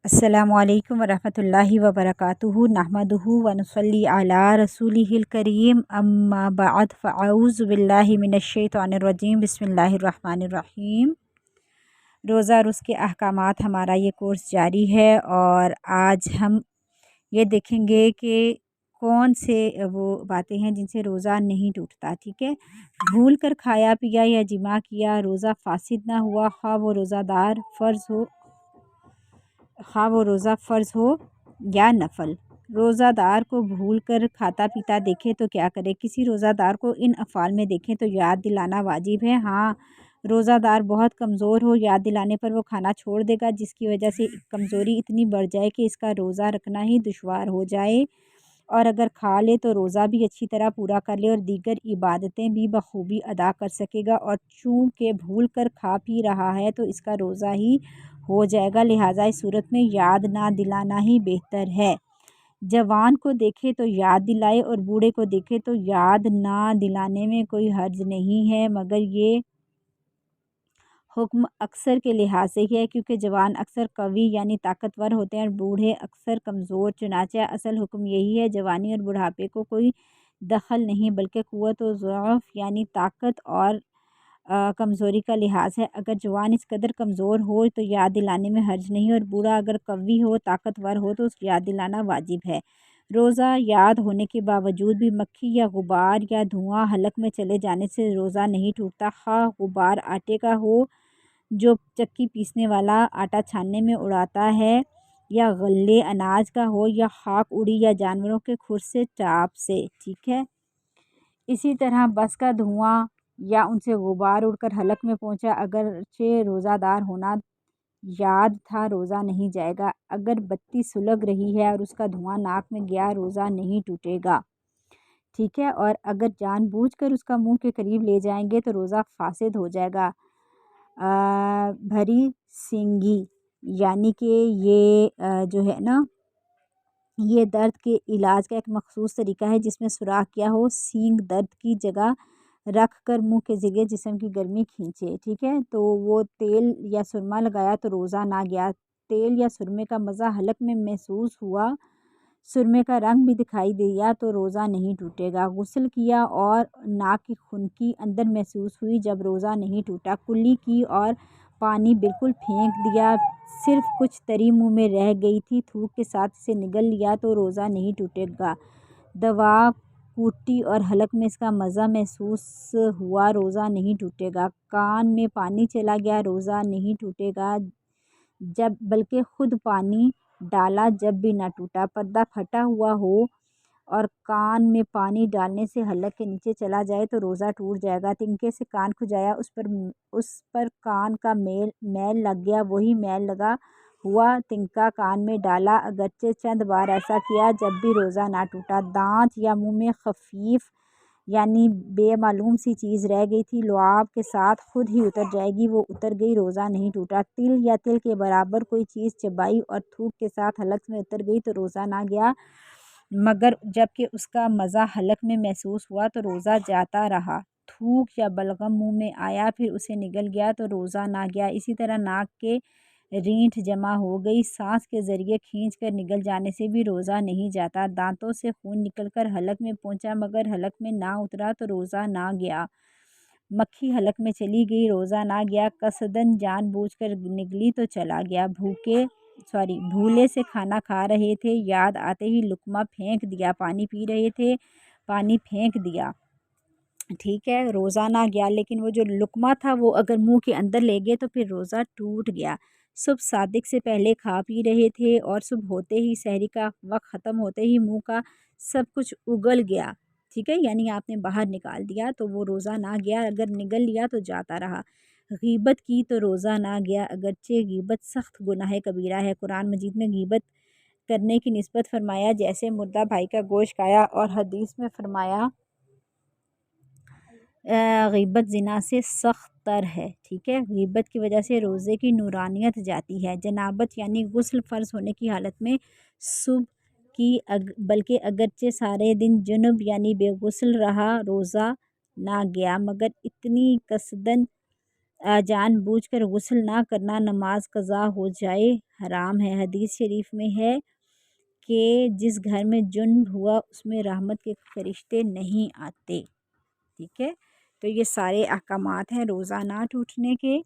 अस्सलामुअलैकुम वरहमतुल्लाहि वबरकातुहु नहमदुहु व नुसल्ली अला रसूलिहिल करीम अम्मा बअद फ़अऊज़ु बिल्लाहि मिनश्शैतानिर रजीम बिस्मिल्लाहिर रहमानिर रहीम। रोज़ा और उसके अहकामात हमारा ये कोर्स जारी है और आज हम ये देखेंगे कि कौन से वो बातें हैं जिनसे रोज़ा नहीं टूटता। ठीक है, भूल कर खाया पिया या जिमा किया रोज़ा फासिद ना हुआ, खा वो रोज़ा फ़र्ज़ हो या नफ़ल। रोज़ादार को भूल कर खाता पीता देखे तो क्या करे। किसी रोज़ादार को इन अफ़ाल में देखें तो याद दिलाना वाजिब है। हाँ, रोज़ादार बहुत कमज़ोर हो, याद दिलाने पर वो खाना छोड़ देगा, जिसकी वजह से कमज़ोरी इतनी बढ़ जाए कि इसका रोज़ा रखना ही दुश्वार हो जाए। और अगर खा ले तो रोज़ा भी अच्छी तरह पूरा कर ले और दीगर इबादतें भी बखूबी अदा कर सकेगा। और चूँकि भूल कर खा पी रहा है तो इसका रोज़ा ही हो जाएगा, लिहाजा इस सूरत में याद ना दिलाना ही बेहतर है। जवान को देखे तो याद दिलाए और बूढ़े को देखे तो याद ना दिलाने में कोई हर्ज नहीं है, मगर ये हुक्म अक्सर के लिहाज से ही है, क्योंकि जवान अक्सर कवी यानी ताकतवर होते हैं और बूढ़े अक्सर कमज़ोर। चुनांचे असल हुक्म यही है, जवानी और बुढ़ापे को कोई दखल नहीं, बल्कि क़ुव्वत व ज़अफ़ यानी ताकत और कमज़ोरी का लिहाज है। अगर जवान इस कदर कमज़ोर हो तो याद दिलाने में हर्ज नहीं, और बूढ़ा अगर कवी हो, ताकतवर हो, तो उस याद दिलाना वाजिब है। रोज़ा याद होने के बावजूद भी मक्खी या गुबार या धुआं हलक में चले जाने से रोज़ा नहीं टूटता। खा गुबार आटे का हो जो चक्की पीसने वाला आटा छानने में उड़ाता है, या गल्ले अनाज का हो, या खाक उड़ी या जानवरों के खुर से चाप से। ठीक है, इसी तरह बस का धुआं या उनसे गुबार उड़कर हलक में पहुंचा, अगरचे रोज़ादार होना याद था, रोज़ा नहीं जाएगा। अगर बत्ती सुलग रही है और उसका धुआं नाक में गया, रोज़ा नहीं टूटेगा। ठीक है, और अगर जानबूझकर उसका मुंह के करीब ले जाएंगे तो रोज़ा फासिद हो जाएगा। भरी सींगी यानी कि ये जो है ना, ये दर्द के इलाज का एक मखसूस तरीका है, जिसमें सुराख किया हो सींग दर्द की जगह रख कर मुँह के ज़रिए जिस्म की गर्मी खींचे। ठीक है, तो वो तेल या सुरमा लगाया तो रोज़ा ना गया। तेल या सुरमे का मज़ा हलक में महसूस हुआ, सुरमे का रंग भी दिखाई दिया तो रोज़ा नहीं टूटेगा। गुस्ल किया और नाक की खुनकी अंदर महसूस हुई, जब रोज़ा नहीं टूटा। कुल्ली की और पानी बिल्कुल फेंक दिया, सिर्फ कुछ तरी मुंह में रह गई थी, थूक के साथ इसे निगल लिया तो रोज़ा नहीं टूटेगा। दवा कूटी और हलक में इसका मज़ा महसूस हुआ, रोज़ा नहीं टूटेगा। कान में पानी चला गया, रोज़ा नहीं टूटेगा, जब बल्कि खुद पानी डाला जब भी ना टूटा। पर्दा फटा हुआ हो और कान में पानी डालने से हलक के नीचे चला जाए तो रोज़ा टूट जाएगा। तिनके से कान खुजाया, उस पर कान का मैल लग गया, वही मैल लगा हुआ तिनका कान में डाला, अगरचे चंद बार ऐसा किया, जब भी रोज़ा ना टूटा। दांत या मुंह में खफीफ यानी बेमालूम सी चीज़ रह गई थी, लुआब के साथ खुद ही उतर जाएगी, वो उतर गई, रोज़ा नहीं टूटा। तिल या तिल के बराबर कोई चीज़ चबाई और थूक के साथ हलक में उतर गई तो रोज़ा ना गया, मगर जबकि उसका मज़ा हलक में महसूस हुआ तो रोज़ा जाता रहा। थूक या बलगम मुंह में आया फिर उसे निगल गया तो रोज़ा ना गया। इसी तरह नाक के रींठ जमा हो गई, सांस के ज़रिए खींच कर निगल जाने से भी रोज़ा नहीं जाता। दांतों से खून निकलकर हलक में पहुंचा मगर हलक में ना उतरा तो रोज़ा ना गया। मक्खी हलक में चली गई, रोज़ा ना गया। कसदन जानबूझकर निगली तो चला गया। भूले से खाना खा रहे थे, याद आते ही लुक़मा फेंक दिया। पानी पी रहे थे, पानी फेंक दिया। ठीक है, रोज़ा ना गया, लेकिन वो जो लुक़मा था वो अगर मुंह के अंदर ले गए तो फिर रोज़ा टूट गया। सुबह सादिक से पहले खा पी रहे थे और सुबह होते ही सहरी का वक्त ख़त्म होते ही मुंह का सब कुछ उगल गया। ठीक है, यानी आपने बाहर निकाल दिया तो वो रोज़ा ना गया, अगर निगल लिया तो जाता रहा। गीबत की तो रोज़ा ना गया, अगरचे गीबत सख्त गुनाह कबीरा है। कुरान मजीद में गीबत करने की निस्बत फरमाया जैसे मुर्दा भाई का गोश्त खाया, और हदीस में फरमाया ग़ीबत ज़िना से सख्त तर है। ठीक है, ग़ीबत की वजह से रोज़े की नूरानियत जाती है। जनाबत यानी गुस्ल फ़र्ज़ होने की हालत में सुबह की बल्कि अगरचे सारे दिन जुनुब यानी बेगुस्ल रहा, रोज़ा ना गया, मगर इतनी कसदन جان بوجھ کر غسل نہ کرنا نماز قضا ہو جائے حرام ہے۔ حدیث شریف میں ہے کہ جس گھر میں جنب ہوا اس میں رحمت کے فرشتے نہیں آتے۔ ٹھیک ہے، تو یہ سارے احکامات ہیں روزہ نہ ٹوٹنے کے۔